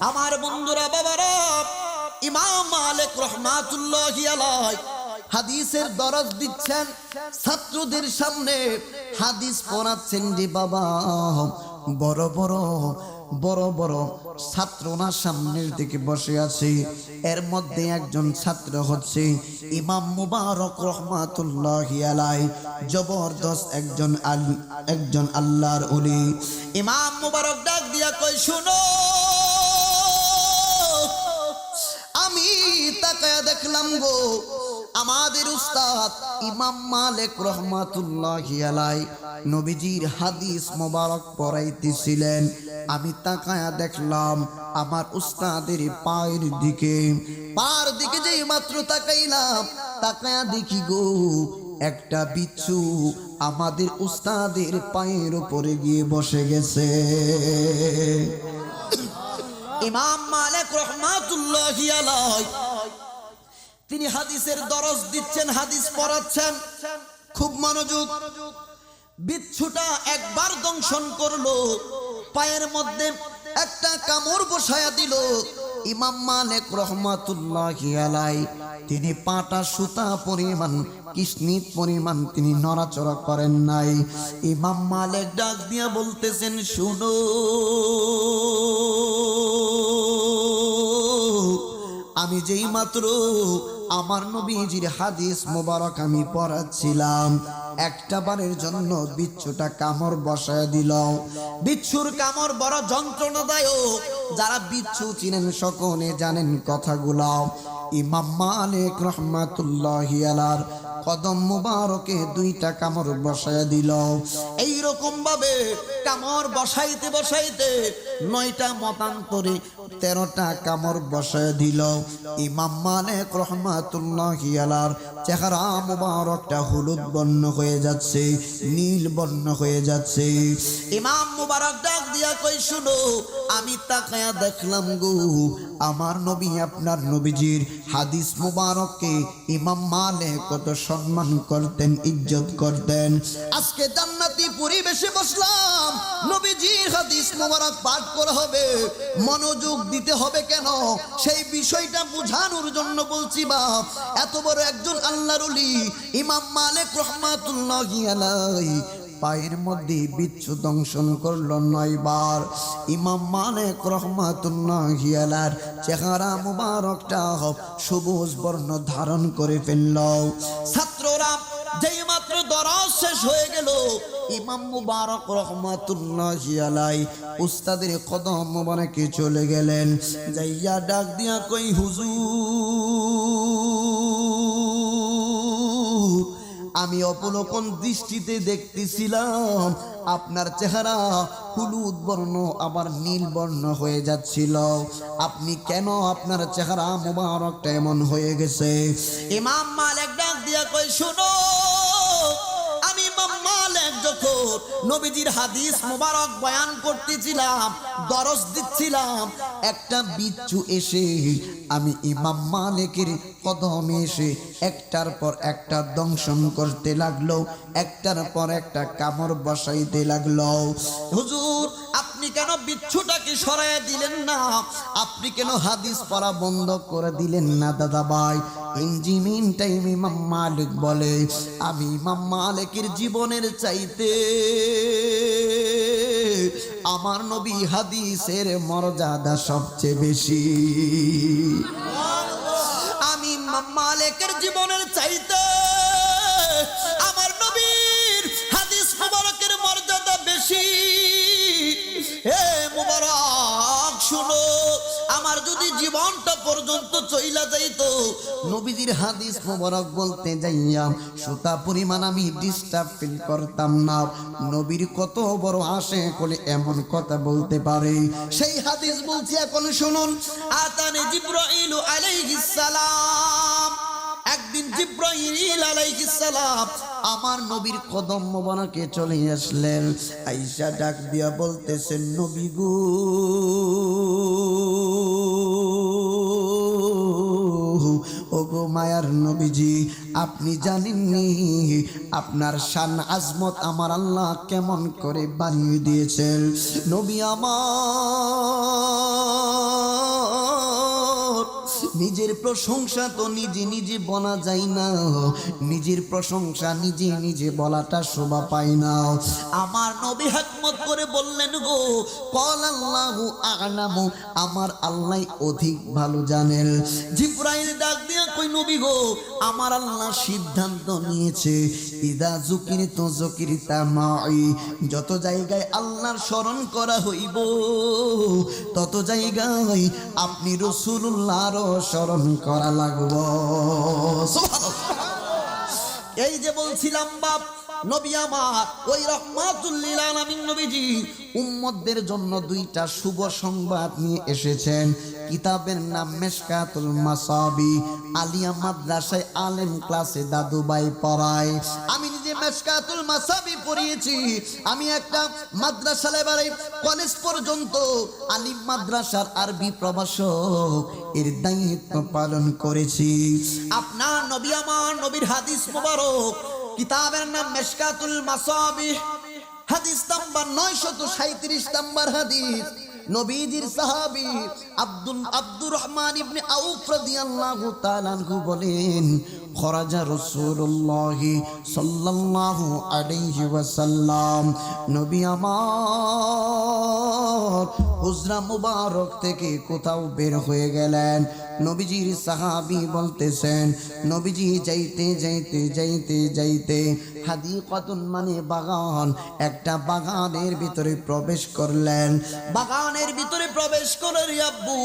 আমার বন্ধুরা বাবারা, ইমাম মালিক রহমাতুল্লাহি আলাইহি হাদিসের দরজ দিচ্ছেন, ছাত্রদের সামনে হাদিস পড়াচ্ছেন রে বাবা। বড় বড় ছাত্ররা সামনের দিকে বসে আছে। এর মধ্যে একজন ছাত্র হচ্ছে ইমাম মুবারক রহমাতুল্লাহি আলাইহি, জবরদস্ত একজন আল্লাহর ওলি। ইমাম মুবারক ডাক দিয়া কই, শুনো, আমি তাকায়া দেখলাম গো, আমাদের উস্তাদ ইমাম মালিক রহমাতুল্লাহি আলাইহি নবীজির হাদিস মোবারক পড়াইতেছিলেন। আমি তাকায়া দেখলাম আমার উস্তাদের পায়ের দিকে যেই মাত্র তাকাইলাম, তাকায়া দেখি গো একটা বিচ্ছু আমাদের উস্তাদের পায়ের উপরে গিয়ে বসে গেছে। ইমাম মালিক রহমাতুল্লাহি আলাইহি তিনি হাদিসের দরজ দিচ্ছেন, হাদিস পড়াচ্ছেন, খুব মনোযোগ। বিচ্ছুটা একবার দংশন করলো, পায়ের মধ্যে একটা কামড় বসায়া দিল। ইমাম মালিক রহমাতুল্লাহি আলাইহি তিনি পাটা সুতা পরিমাণ, কিসনিত পরিমাণ তিনি নড়াচড়া করেন নাই। ইমাম মালিক ডাক দিয়া বলতেছেন, শুনো, আমি যেই মাত্র আমার নবীজির হাদিস মোবারক আমি পড়াচ্ছিলাম, একটা বারের জন্য বিচ্ছুটা কামড় বসায় দিল। বিচ্ছুর কামড় বড় যন্ত্রণাদায়ক, যারা বিচ্ছু চিনেন সকলে জানেন কথাগুলো। ইমাম মালিক রহমাতুল্লাহি আলাইহি কদম মুবারকে দুইটা কামড় বসায় দিল। এই রকম ভাবে কামড় বসাইতে বসাইতে 9টা মতান্তরে 13টা কামড় বসায় দিল। ইমাম মালিক রহমাতুল্লাহি আলাইহি চেহারা মুবারকটা হলুদ বর্ণ হয়ে যাচ্ছে, নীল বর্ণ হয়ে যাচ্ছে। ইমাম মুবারক ডাক দিয়া কই, শুনো, আমি তাকায়া দেখলাম গো, আমার নবী আপনার নবীজির হাদিস মুবারককে ইমাম মালিক কত সম্মান করতেন, ইজ্জত করতেন। আজকে জান্নাতি পরিবেশে বসলাম, নবীজির হাদিস মুবারক পাঠ করা হবে, মনোযোগ দিতে হবে কেন সেই বিষয়টা বোঝানোর জন্য বলছি বাপ। এত বড় একজন আল্লাহর ওলি ইমাম মালিক রহমাতুল্লাহি আলাইহি পায়ের মধ্যে বিচ্ছু দংশন করলো 9 বার। ইমাম মালিক রহমাতুল্লাহি আলাইহির চেহারা মুবারকটা সবুজ বর্ণ ধারণ করে ফেলল। ছাত্ররা যেই মাত্র দরজ শেষ হয়ে গেল, ইমাম মুবারক রহমাতুল্লাহি আলাইহি উস্তাদের কদম মুবারকে চলে গেলেন। যাইয়া ডাক দিয়া কই, হুজুর, আমি অবলোকন দৃষ্টিতে দেখতেছিলাম আপনার চেহারা হলুদ বর্ণ আবার নীল বর্ণ হয়ে যাচ্ছিল, আপনি কেন আপনার চেহারা মুবারকটা এমন হয়ে গেছে? ইমাম মালিক ডাক দিয়া কই, শুনো, আমি ইমাম মালিক যখন নবীজির হাদিস মুবারক বয়ান করতেছিলাম, দরজ দিচ্ছিলাম, একটা বিচ্ছু এসে আমি ইমাম মালিকের কদমে এসে একটার পর একটা দংশন করতে লাগলো, একটার পর একটা কামড় বসাইতে লাগলো। হুজুর, আপনি কেন বিচ্ছুটাকে সরাইয়া দিলেন না? আপনি কেন হাদিস পড়া বন্ধ করে দিলেন না দাদা ভাই? ইঞ্জিমিন টাইম ইমাম মালিক বলে, আমি ইমাম মালিকের জীবনের চাইতে আমার নবী হাদিসের মর্যাদা সবচেয়ে বেশি। আমি ইমাম মালিকের জীবনের চাইতে আমার নবীর হাদিস মুবারকের মর্যাদা বেশি। হে মুবারক, শুনো, আমার যদি জীবনটা পর্যন্ত চইলা যাইতো, নবীজির হাদিস মুবারক বলতে যাইয়া সুতা পরিমাণ আমি ডিস্টার্ব ফিল করতাম না। নবীর কত বড় আশে করে এমন কথা বলতে পারে, সেই হাদিস বলছি এখন শুনুন। আতানি জিবরাইল আলাইহিস সালাম, একদিন জিবরাইল আলাইহিস সালাম আমার নবীর কদম মোবারকে চলে আসলেন। আয়েশা ডাক দিয়া বলতেছেন, নবী গো, ওগো মায়ার নবীজি, আপনি জানেননি আপনার শান আজমত আমার আল্লাহ কেমন করে বানিয়ে দিয়েছেন? নবী আমার নিজের প্রশংসা তো নিজে নিজে বলা যায় না, নিজের প্রশংসা নিজে নিজে বলাটা শোভা পায় না। আমার নবী হিকমত করে বললেন গো, ক্বাল আল্লাহু আ'লামু, আমার আল্লাহ অধিক ভালো জানেন। জিবরাইল ডাক দিয়া কই নবী গো, আমার আল্লাহ সিদ্ধান্ত নিয়েছে ইদা যুকিরতু যুকিরতা মাই, যত জায়গায় আল্লাহর স্মরণ করা হইব তত জায়গায় আপনি রাসূলুল্লাহর স্মরণ করা লাগবে। সুবহানাল্লাহ। এই যে বলছিলাম বাপ, নবী আমার ওই রাহমাতুল লিল আলামিন নবীজি উম্মতদের জন্য দুইটা শুভ সংবাদ নিয়ে এসেছেন। কিতাবের নাম মিশকাতুল মাসাবি, আলিয়া মাদ্রাসায় আলেম ক্লাসে দাদুভাই পড়ায়। আমি নিজে মিশকাতুল মাসাবি পড়িয়েছি। আমি একটা মাদ্রাসা লেভেলে কলেজ পর্যন্ত আলিম মাদ্রাসার আরবি প্রভাষক এর দায়িত্ব পালন করেছি। আপনার নবী আমার নবীর হাদিস মোবারক, কিতাবের নাম মিশকাতুল মাসাবি, হাদিস নাম্বার 937 নাম্বার হাদিস। নবীজির সাহাবী আব্দুর রহমান ইবনে আউফ রাদিয়াল্লাহু তাআলা আনহু বলেন, খরাজা রাসূলুল্লাহ সাল্লাল্লাহু আলাইহি ওয়াসাল্লাম, নবী আমার হুজরা মুবারক থেকে কোথাও বের হয়ে গেলেন। নবীজির সাহাবী বলতেছেন, নবীজি যাইতে যাইতে যাইতে যাইতে হাদিকাতুন মানে বাগান, একটা বাগানের ভিতরে প্রবেশ করলেন। বাগানের ভিতরে প্রবেশ করে আব্বু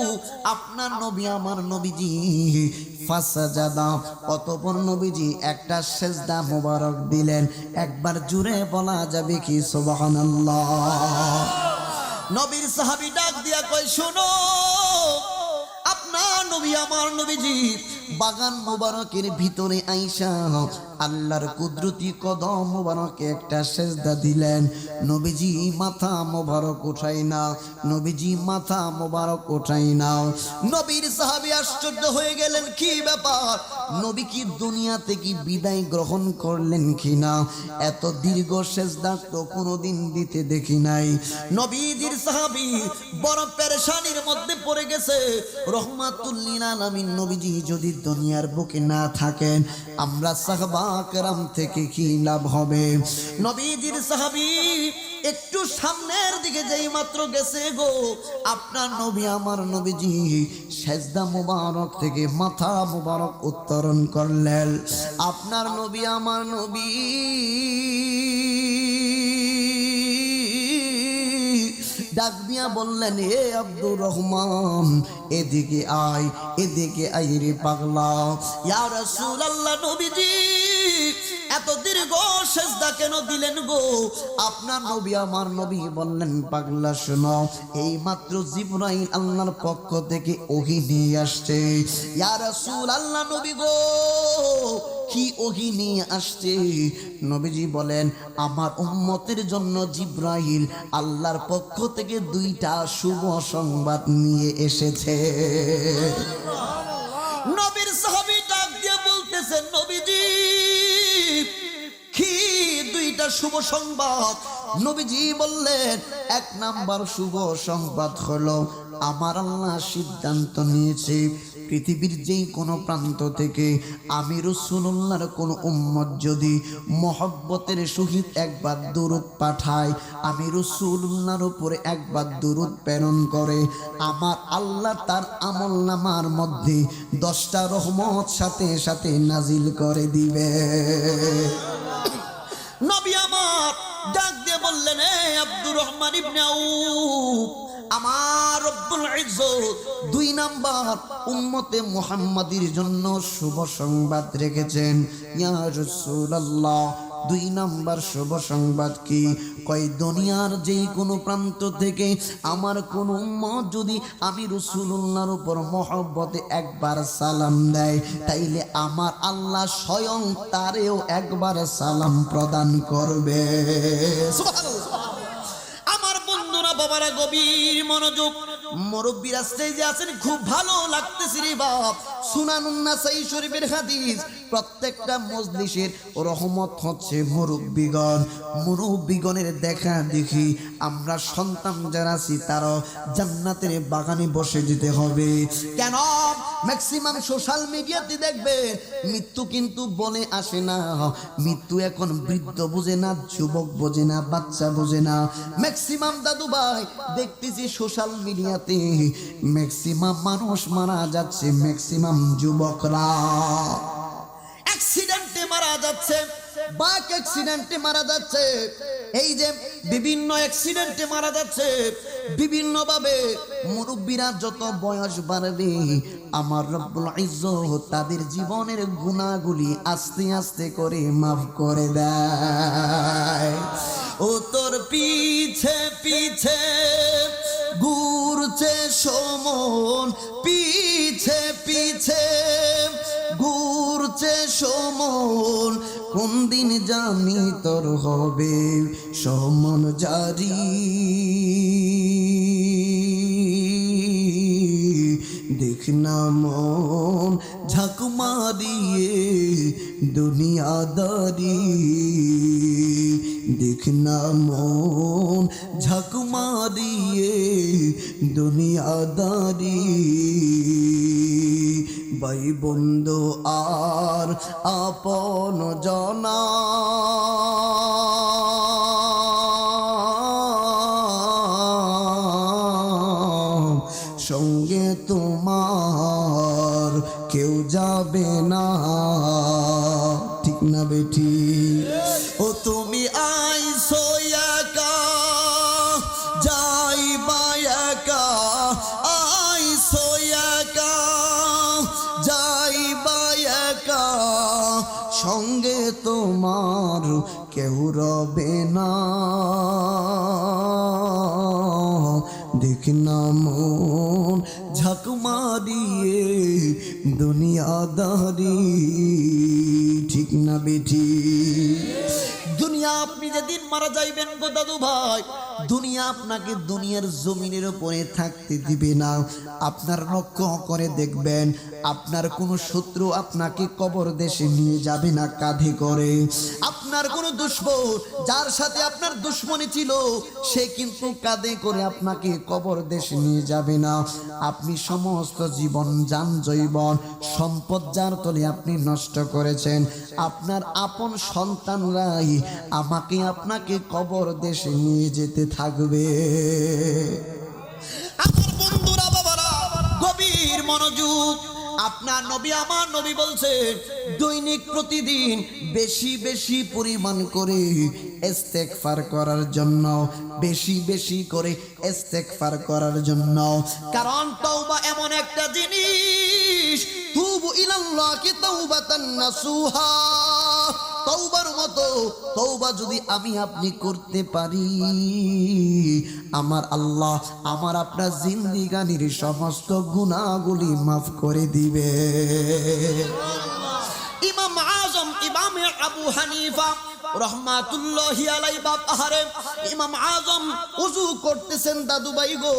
আপনার নবী আমার নবীজি ফাসাজাদা, অতঃপর নবীজি একটা সেজদা মোবারক দিলেন। একবার জুড়ে বলা যাবে কি সুবহানাল্লাহ? নবীর সাহাবী ডাক দিয়া কয়, শোনো, আপনার নবী আমার নবীজি বাগান মোবারকের ভিতরে আইসা আল্লাহর কুদরতি কদম মোবারকে একটা সেজদা দিলেন। নবীজি মাথা মোবারক উঠাই না, নবীজি মাথা মোবারক উঠাই না। নবীর সাহাবী আশ্চর্য হয়ে গেলেন, কি ব্যাপার, নবী কি দুনিয়া থেকে বিদায় গ্রহণ করলেন কিনা? এত দীর্ঘ সেজদা তো কোনোদিন দিতে দেখি নাই। নবীজির সাহাবী বড় পেরেশানির মধ্যে পড়ে গেছে। রহমাতুল লিল আলামিন নবীজি যদি দুনিয়ার বুকে না থাকেন, আমরা সাহাবা কেরাম থেকে কি লাভ হবে? নবীজির সাহাবী একটু সামনের দিকে যেই মাত্র গেছে গো, আপনার নবী আমার নবীজি সেজদা মুবারক থেকে মাথা মুবারক উত্তোলন করলেন। আপনার নবী আমার নবী ডাক দিয়া বললেন, এ আব্দুর রহমান, এদিকে আয়, এদিকে আয় রে পাগলা। ইয়া রাসূলুল্লাহ, নবীজি এত দীর্ঘ সেজদা কেন দিলেন গো? আপনার নবী আমার নবী বললেন, পাগলা শোনো, এই মাত্র জিবরাইল আল্লাহর পক্ষ থেকে ওহী নিয়ে আসছে। ইয়া রাসূলুল্লাহ, নবী গো কি ওহী নিয়ে আসছে? নবীজি বলেন, আমার উম্মতের জন্য জিবরাইল আল্লাহর পক্ষ থেকে দুইটা শুভ সংবাদ নিয়ে এসেছে। নবীর সাহাবী ডাক দিয়ে বলতেছেন, নবীজি কি দুইটা শুভ সংবাদ? নবীজি বললেন, এক নাম্বার শুভ সংবাদ হলো আমার আল্লাহ সিদ্ধান্ত নিয়েছে পৃথিবীর যেই কোনো প্রান্ত থেকে আমি রাসূলুল্লাহর কোন উম্মত যদি মহব্বতের সহিত একবার দুরূদ পাঠায়, আমি রাসূলুল্লাহর উপরে একবার দুরূদ প্রেরণ করে, আমার আল্লাহ তার আমলনামার মধ্যে 10টা রহমত সাথে সাথে নাজিল করে দিবে। নবী আমার ডাক দিয়ে বললেন, এ আব্দুর রহমান ইবনে আউফ, আমার রব্বুল ইজ্জত 2 নাম্বার উম্মতে মুহাম্মাদির জন্য শুভ সংবাদ রেখেছেন। ইয়া রাসূলুল্লাহ, 2 নাম্বার শুভ সংবাদ কি? কয় দুনিয়ার যেই কোনো প্রান্ত থেকে আমার কোন উম্মত যদি আমি রাসূলুল্লাহর উপর মহব্বতে একবার সালাম দেয়, তাইলে আমার আল্লাহ স্বয়ং তারেও একবার সালাম প্রদান করবে। সুবহানাল্লাহ। আমার বন্ধুরা বাবারা গভীর মনোযোগ, মুরব্বীরা স্টেজে আছেন, খুব ভালো লাগতেছে রে বাপ। সুনানুন নাসাই শরীফের হাদিস, প্রত্যেকটা মজলিসের রহমত হচ্ছে মুরব্বিগণ। মুরব্বিগণের দেখা দেখি আমরা সন্তান যারা আছি তারা জান্নাতের বাগানে বসে যেতে হবে। কেন? ম্যাক্সিমাম সোশ্যাল মিডিয়াতে দেখবেন মৃত্যু কিন্তু বলে আসে না। মৃত্যু এখন বৃদ্ধ বোঝে না, যুবক বোঝে না, বাচ্চা বোঝে না। ম্যাক্সিমাম দাদু ভাই দেখতেছি সোশ্যাল মিডিয়াতে ম্যাক্সিমাম মানুষ মারা যাচ্ছে, ম্যাক্সিমাম যুবকরা অ্যাক্সিডেন্টে মারা যাচ্ছে, বাইক অ্যাক্সিডেন্টে মারা যাচ্ছে। এই যে বিভিন্ন অ্যাক্সিডেন্টে মারা যাচ্ছে বিভিন্ন ভাবে। মুরব্বীরা যত বয়স বাড়বে আমার রব্বুল ইজ্জত তাদের জীবনের গুনাহগুলি আস্তে আস্তে করে মাফ করে দেয়। ও তোর পিছে পিছে ঘুরছে সমন, পিছে পিছে ঘুরছে সমন, কোন দিন জানি তোর হবে সমন জারি। দেখ না মন ঝাঁক মারিয়ে দুনিয়াদারি, দেখ না মন ঝাঁক মারিয়ে দুনিয়াদারি। ভাই বন্ধু আর আপন জনা সঙ্গে তোমার কেউ যাবে না, ঠিক না বেঠি? ও তুমি আইছো একা যাইবা একা, আইছো একা যাইবা একা, সঙ্গে তোমার কেউ রবে না। দেখ না মন ঝাঁক মারিয়ে দুনিয়াদারি, ঠিক না বেঠি? দুনিয়া আপনি যেদিন মারা যাইবেন গো দাদু ভাই, দুনিয়া আপনাকে দুনিয়ার জমিনের উপরে থাকতে দিবে না। আপনার লক্ষ্য করে দেখবেন আপনার কোনো শত্রু আপনাকে কবর দেশে নিয়ে যাবে না কাঁধে করে। আপনার কোনো দুশমন যার সাথে আপনার দুশমনী ছিল সে কিন্তু কাঁধে করে আপনাকে কবর দেশে নিয়ে যাবে না। আপনি সমস্ত জীবন জান জৈবন সম্পদ যার তলে আপনি নষ্ট করেছেন, আপনার আপন সন্তানরাই আমাকে আপনাকে কবর দেশে নিয়ে যেতে থাকবে। আমার বন্ধুরা বাবারা গভীর মনোযোগ, আপনার নবী আমার নবী বলছে দৈনিক প্রতিদিন বেশি বেশি পরিমাণ করে ইস্তেগফার করার জন্য, বেশি বেশি করে ইস্তেগফার করার জন্য। কারণ তওবা এমন একটা জিনিস, তুবু ইলাল্লাহি তাওবাতান নাসুহা, তওবার মতো তওবা যদি আমি আপনি করতে পারি আমার আল্লাহ আমার আপনার জিন্দেগানির সমস্ত গুনাহগুলি মাফ করে দিবে। ইমাম আজম ইমাম আবু হানিফা রহমাতুল্লাহি আলাইহি বাপ আহারে ইমাম আজম ওযু করতেছেন দাদু ভাই গো,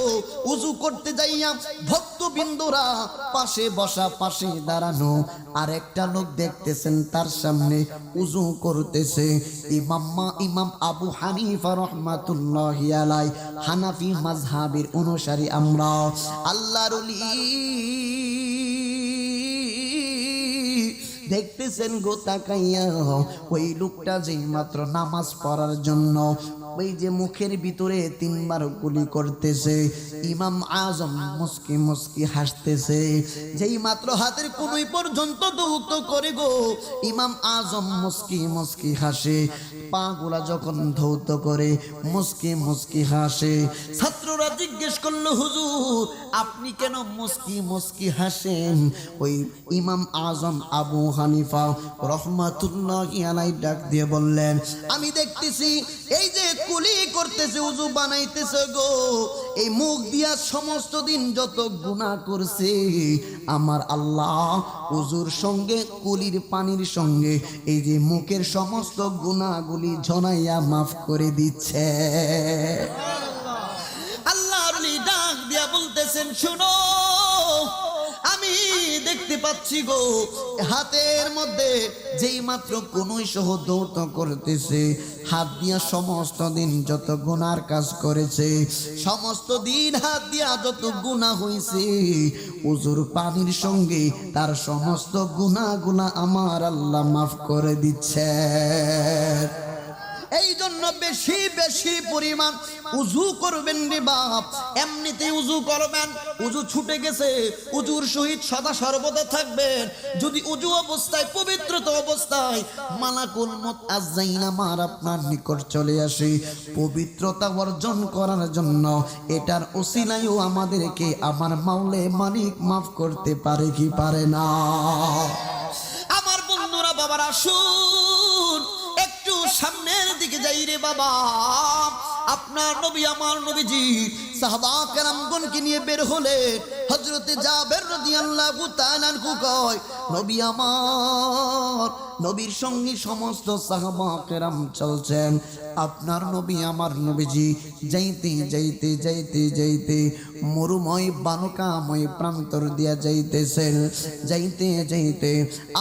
ওযু করতে যাইয়া ভক্তবৃন্দরা পাশে বসা পাশে দাঁড়ানো আর একটা লোক দেখতেছেন তার সামনে ওযু করতেছে। ইমাম আবু হানিফা রহমাতুল্লাহি আলাইহি হানাফি মাযহাবের অনুসারী আমরা, আল্লাহর ওলি দেখতেছেন গো তাকাইয়া ওই লোকটা যেই মাত্র নামাজ পড়ার জন্য ওই যে মুখের ভিতরে তিনবার কুলি করতেছে, ইমাম আজম মুস্কি মুস্কি হাসতেছে। যেই মাত্র হাতের কুনুই পর্যন্ত ধৌত করে গো ইমাম আজম মুস্কি মুস্কি হাসে, পা গুলা যখন ধৌত করে মুস্কি মুস্কি হাসে। ছাত্ররা জিজ্ঞেস করলো হুজুর আপনি কেন মুস্কি মুস্কি হাসেন? ওই ইমাম আজম আবু হানিফা রহমাতুল্লাহি আলাইহি ডাক দিয়ে বললেন আমি দেখতেছি এই যে কুলি করতেছে ওযু বানাইতেছে গো, এই মুখ দিয়া সমস্ত দিন যত গুনাহ করছে আমার আল্লাহ ওযুর সঙ্গে কুলির পানির সঙ্গে এই যে মুখের সমস্ত গুনাহগুলি ঝনাইয়া মাফ করে দিচ্ছে। আল্লাহর ওলি ডাক দিয়া বলতেছেন শুনো আমি দেখতে দেখতে পাচ্ছি গো হাতের মধ্যে যেই মাত্র কোনই সহ দৌড় করতেছে, হাত দিয়া সমস্ত দিন যত গুনার কাজ করেছে, সমস্ত দিন হাত দিয়া যত গুনাহ হয়েছে, উজুর পানির সঙ্গে তার সমস্ত গুনাহগুলা আমার আল্লাহ মাফ করে দিচ্ছে। এই জন্য বেশি বেশি পরিমাণ উজু করবেন রে বাপ। এমনিতে উজু করবেন, উজু ছুটে গেছে, উজুর সহিত সদা সর্বদা থাকবেন। যদি উজু অবস্থায়, পবিত্রতা অবস্থায় মালাকুল মউত আযাইন আমার আপনার নিকট চলে আসে পবিত্রতা অর্জন করার জন্য, এটার ওসিলায়ও আমাদেরকে আমার মাওলে মালিক মাফ করতে পারে কি পারে না? আমার বন্ধুরা, বাবার আসুন একটু সামনের দিকে যাই রে বাবা। আপনার নবী, আমার নবীজি সাহাবা কেরামগণকে নিয়ে বের হলেন। হযরতে জাবের রাদিয়াল্লাহু তাআলা আনহু কয়, নবী আমার নবীর সঙ্গে সমস্ত সাহাবা কেরাম চলছেন। আপনার নবী, আমার নবীজি যাইতে যাইতে যাইতে যাইতে মরুময় বালুকাময় প্রান্তর দিয়া যাইতেছেন। যাইতে যাইতে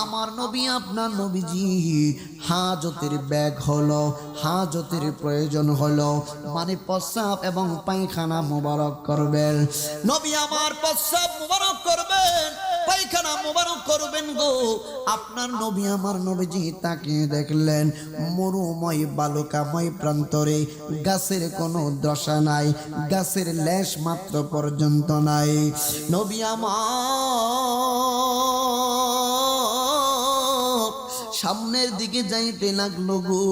আমার নবী, আপনার নবীজি হাজতের ব্যাগ হলো, হাজতের প্রয়োজন হলো, মানে প্রস্রাব এবং পায়খানা মোবারক করবেন। নবী আমার প্রস্রাব মোবারক করবেন, পায়খানা মোবারক করবেন গো। আপনার নবী, আমার নবীজি তাকিয়ে দেখলেন মরুময় বালুকাময় প্রান্তরে গাছের কোনো দশা নাই, গাছের লেশ মাত্র পর্যন্ত নাই। নবী আমার সামনের দিকে যাইতে লাগলো গো।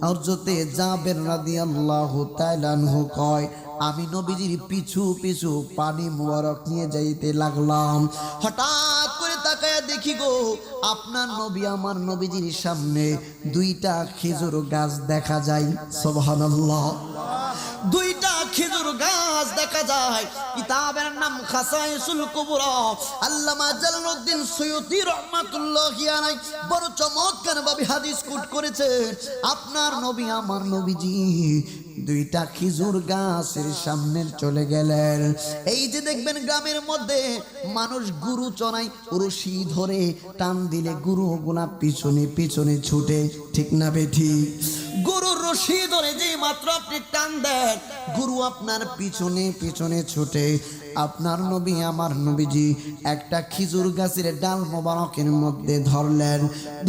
হযরতে জাবের রাদিয়াল্লাহু তাআলা আনহু কয়, আমি নবীজির পিছু পিছু পানি মোবারক নিয়ে যাইতে লাগলাম। হঠাৎ করে তাকায়া দেখি গো আপনার নবী, আমার নবীজির সামনে দুইটা খেজুর গাছ দেখা যায়। সুবহানাল্লাহ, দুইটা খেজুর গাছ দেখা যায়। কিতাবের নাম খাসাইসুল কুবরা, আল্লামা জালালউদ্দিন সুয়ুতী রাহমাতুল্লাহি আলাইহি বড় চমৎকার ভাবে হাদিস কোট করেছেন। আপনার নবী, আমার নবীজি দুইটা খেজুর গাছের সামনে চলে গেলেন। এই যে দেখবেন গ্রামের মধ্যে মানুষ গরু চড়াই, রশি ধরে টান দিলে গরুগুলা পিছনে পিছনে ছুটে, ঠিক না বেঠি? গরুর রশি ধরে যে মাত্র আপনি টান দেন, গরু আপনার পিছনে পিছনে ছুটে। আপনার নবী, আমার নবীজি একটা খেজুর গাছের ডাল মোবারকের মধ্যে ধরলেন।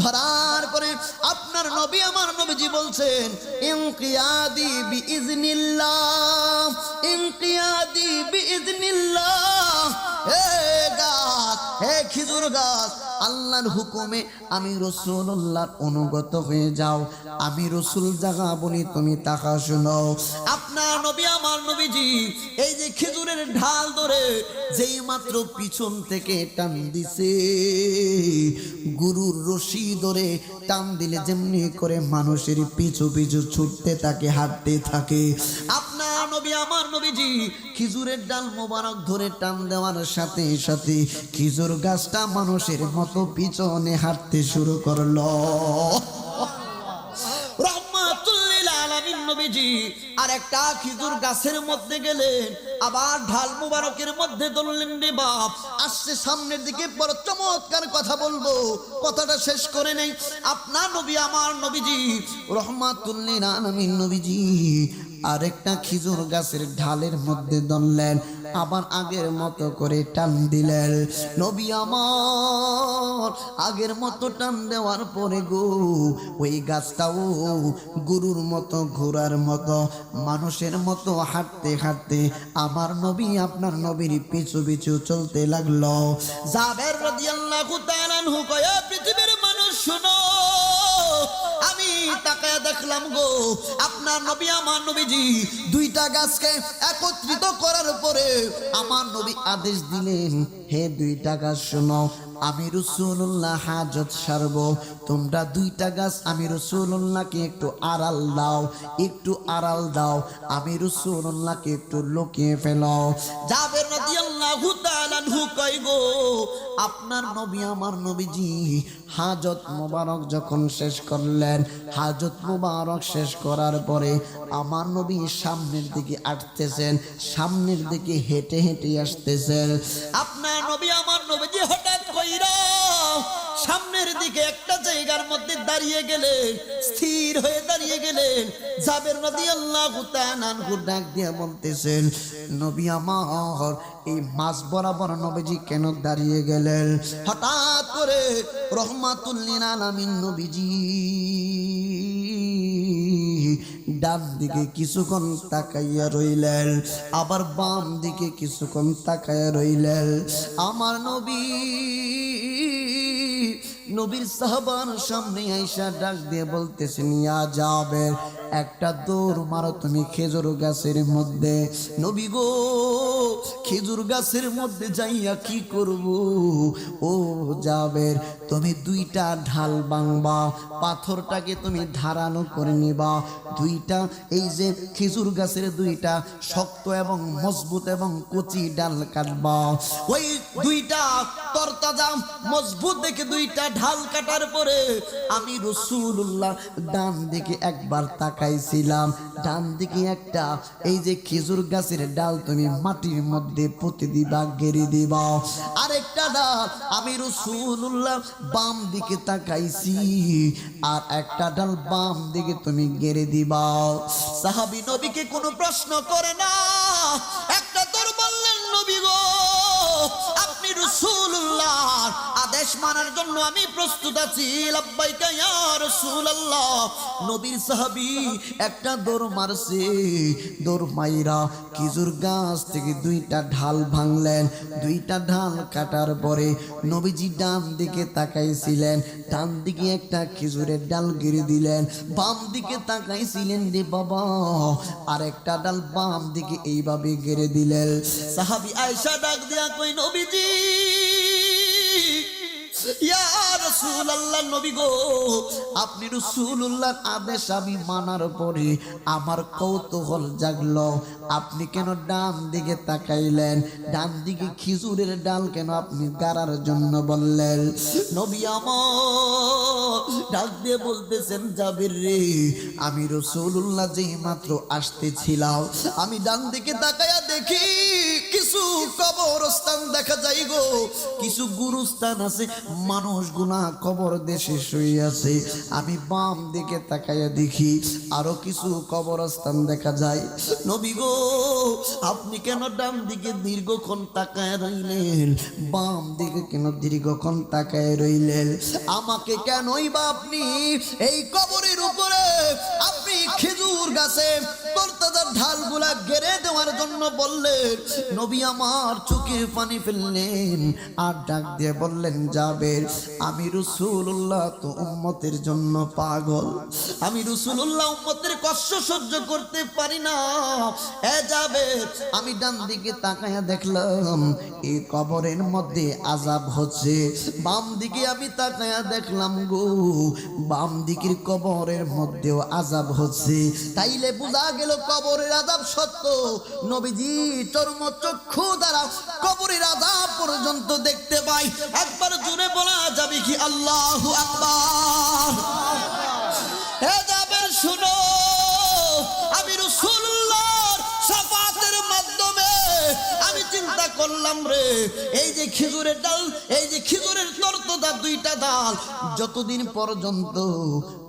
ধরার পরে আপনার নবী, আমার নবীজি বলছেন, ইনকিয়াদি বিইজনিল্লাহ, ইনকিয়াদি বিইজনিল্লাহ। হে গাছ, হে খেজুর গাছ, আল্লাহর হুকুমে আমি রাসূলুল্লাহর অনুগত হয়ে যাও। আমি রাসূল জাগা বলি, তুমি তাকা শোনো। আপনার নবী, আমার নবীজি এই যে খেজুরের ঢাল ধরে যেই মাত্র পিছন থেকে টান দিছে, গরুর রশি ধরে টান দিলে যেমনি করে মানুষের পিছু পিছু ছুটতে থাকে, হাঁটতে থাকে, আপনার নবী, আমার নবীজি খেজুরের ডাল মোবারক ধরে টান দেওয়ার সাথে সাথে খেজুর গাছটা মানুষের মতো পিছনে হাঁটতে শুরু করলো। রহমাতুল্লিল আলামিন নবীজি আর একটা খেজুর গাছের মধ্যে গেলেন, আবার ঢাল মুবারকের মধ্যে ধরলেন রে বাপ। আসছে সামনের দিকে, বড় চমৎকার কথা বলবো, কথাটা শেষ করে নেই। আপনার নবী, আমার নবীজি রহমাতুল্লিল আলামিন নবীজি আরেকটা খেজুর গাছের ঢালের মধ্যে ধরলেন, আবার আগের মতো করে টান দিলেন। নবী আমার আগের মতো টান দেওয়ার পরে গো ওই গাছটাও গরুর মতো, ঘোড়ার মতো, মানুষের মতো হাঁটতে হাঁটতে আমার নবী, আপনার নবীর পিছু পিছু চলতে লাগলো। জাবের রাদিয়াল্লাহু তাআলা আনহু কয়, পৃথিবীর মানুষ শুনো, আমি তাকায়া দেখলাম গো আপনার নবী, আমার নবীজি দুইটা গাছকে একত্রিত করার পরে আমার নবী আদেশ দিলেন, হে দুইটা গাছ শোনো, আমি রাসূলুল্লাহ হাজত সারব, তোমরা দুইটা গাছ আমি রাসূলুল্লাহকে একটু আড়াল দাও, একটু আড়াল দাও, আমি রাসূলুল্লাহকে একটু লুকিয়ে ফেলো। জাবের রাদিয়াল্লাহু তাআলা আনহু কয় গো আপনার নবী, আমার নবীজি হাজত মোবারক যখন শেষ করলেন, হাজত মোবারক শেষ করার পরে আমার নবী সামনের দিকে আসতেছেন, সামনের দিকে হেঁটে হেঁটে আসতেছেন। আপনার নবী, আমার নবীজি হঠাৎ কইরা সামনের দিকে একটা জায়গার মধ্যে দাঁড়িয়ে গেলেন, স্থির হয়ে দাঁড়িয়ে গেলেন। জাবের রাদিয়াল্লাহু তাআলা আনহু ডাক দিয়ে বলতেছেন, নবী আমার, এই মাঝ বরাবর নবীজি কেন দাঁড়িয়ে গেলেন? হঠাৎ করে রহমাতুল লিল আলামিন নবীজি ডান দিকে কিছুক্ষণ তাকাইয়া রইলেন, আবার বাম দিকে কিছুক্ষণ তাকাইয়া রইলেন। আমার নবীর সাহাবার সামনে আইসা ডাক দিয়ে বলতেছেন, ইয়া জাবের, একটা দৌড় মারো তুমি খেজুর গাছের মধ্যে। নবী গো, খেজুর গাছের মধ্যে যাইয়া কি করব? ও জাবের, তুমি দুইটা ঢাল ভাঙবা, পাথরটাকে তুমি ধারানো করে নিবা। দুইটা এই যে খেজুর গাছের দুইটা শক্ত এবং মজবুত এবং কচি ডাল কাটবা। ওই দুইটা তরতাজা মজবুত দেখে দুইটা ঢাল কাটার পরে আমি রাসূলুল্লাহ ডান দিকে একবার তাকাইছিলাম, ডান দিকে একটা এই যে খেজুর গাছের ডাল তুমি মাটির মধ্যে পুঁতে দিবা, গেড়ে দিবা। আরেকটা ডাল আমি রাসূলুল্লাহ বাম দিকে তাকাইছি, আর একটা ডাল বাম দিকে তুমি গেড়ে দিবা। সাহাবী নবীকে কোনো প্রশ্ন করে না, একটা তোর বললেন, নবী গো, আপনি রাসূলুল্লাহ আদেশ মানার জন্য আমি প্রস্তুত আছি, লাব্বাইকা ইয়া রাসূলুল্লাহ। নবীর সাহাবী একটা দৌড় মারছে, দৌড় মাইরা খেজুর গাছ থেকে দুইটা ঢাল ভাঙলেন। দুইটা ঢাল কাটার পরে নবীজি ডান দিকে তাকাইছিলেন, ডান দিকে একটা খেজুরের ডাল গেড়ে দিলেন। বাম দিকে তাকাইছিলেন রে বাবা, আর একটা ডাল বাম দিকে এইভাবে গেড়ে দিলেন। সাহাবী আয়েশা ডাক দিয়া কই, নবীজি, ইয়া রাসূলুল্লাহ, নবী গো, আপনি রাসূলুল্লাহর আদেশ আমি মানার পরে আমার কৌতূহল জাগলো, আপনি কেন ডান দিকে তাকাইলেন? ডান দিকে খেজুরের ডাল কেন আপনি গাড়ার জন্য বললেন? নবী আমার ডাক দিয়ে বলতেছেন, জাবির রে, আমি রাসূলুল্লাহ যেই মাত্র আসতেছিলাম, আমি ডান দিকে তাকায়া দেখি কিছু কবরস্থান দেখা যায় গো, কিছু গুরুস্থান আছে, মানুষগুলা কবর দেশে শুয়ে আছে। আমি বাম দিকে তাকাইয়া দেখি আরো কিছু কবরস্থান দেখা যায়। নবী গো, আপনি কেন ডান দিকে দীর্ঘক্ষণ তাকায় রইলেন? বাম দিকে কেন দীর্ঘক্ষণ তাকায় রইলেন? আমাকে কেনই বা আপনি এই কবরের উপরে আপনি খেজুর গাছে তরতাজা ঢালগুলা গেড়ে দেওয়ার জন্য বললেন? নবী আমার চোখে পানি ফেললেন আর ডাক দিয়ে বললেন, জাবের, আমি রাসূলুল্লাহ তো উম্মতের জন্য পাগল, আমি রাসূলুল্লাহ উম্মতের কষ্ট সহ্য করতে পারি না। এ জাবের, আমি ডান দিকে তাকায়া দেখলাম এই কবরের মধ্যে আযাব হচ্ছে, বাম দিকে আমি তাকায়া দেখলাম গো, বাম দিকের কবরের মধ্যেও আযাব হচ্ছে। তাইলে বোঝা গেল কবরের আযাব সত্য। নবীজি চর্মচক্ষু দ্বারা কবরের আযাব পর্যন্ত দেখতে পাই। একবার জোরে বলা যাবে কি আল্লাহু আকবার? হে জাবের, শুনো, আমি রাসূলুল্লাহর শাফাতের মাধ্যমে আমি চিন্তা করলাম রে, এই যে খেজুরের ডাল, এই যে খেজুরের তরতাজা দুইটা ডাল যতদিন পর্যন্ত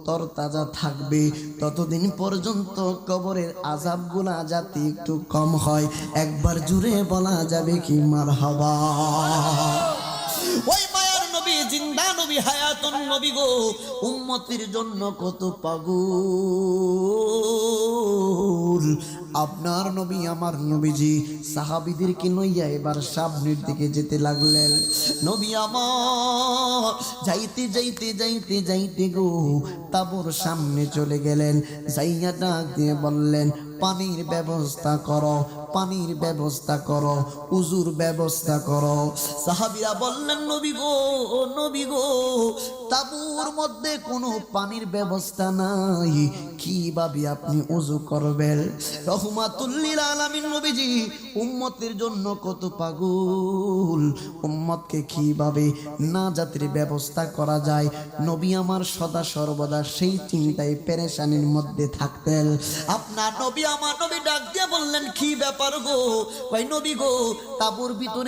তরতাজা থাকবে ততদিন পর্যন্ত কবরের আযাবগুলা যাতে একটু কম হয়। একবার জুড়ে বলা যাবে কি মারহাবা? ওই মায়ার নবী, জিন্দা নবী, হায়াতুন নবী গো, উম্মতের জন্য কত পাগল। আপনার নবী, আমার নবীজি সাহাবীদেরকে লইয়া এবার সামনের দিকে যেতে লাগলেন। নবী আমার যাইতে যাইতে যাইতে যাইতে গো তাবুর সামনে চলে গেলেন। যাইয়া ডাক দিয়ে বললেন, পানির ব্যবস্থা করো, পানির ব্যবস্থা করো, উজুর ব্যবস্থা করো। সাহাবীরা বললেন, নবী গো, নবী গো, তাবুর মধ্যে কোনো পানির ব্যবস্থা নাই, কিভাবে আপনি উজু করবেন? রহমাতুল লিল আলামিন নবীজি উম্মতের জন্য কত পাগল, উম্মতকে কিভাবে নাজাতের ব্যবস্থা করা যায় নবী আমার সদা সর্বদা সেই চিন্তায় পেরেশানির মধ্যে থাকতেন। আপনার নবী, আমার নবী ডাক দিয়ে বললেন, কি ব্যাপার গো? কই, নবী গো, তাবুর ভিতরে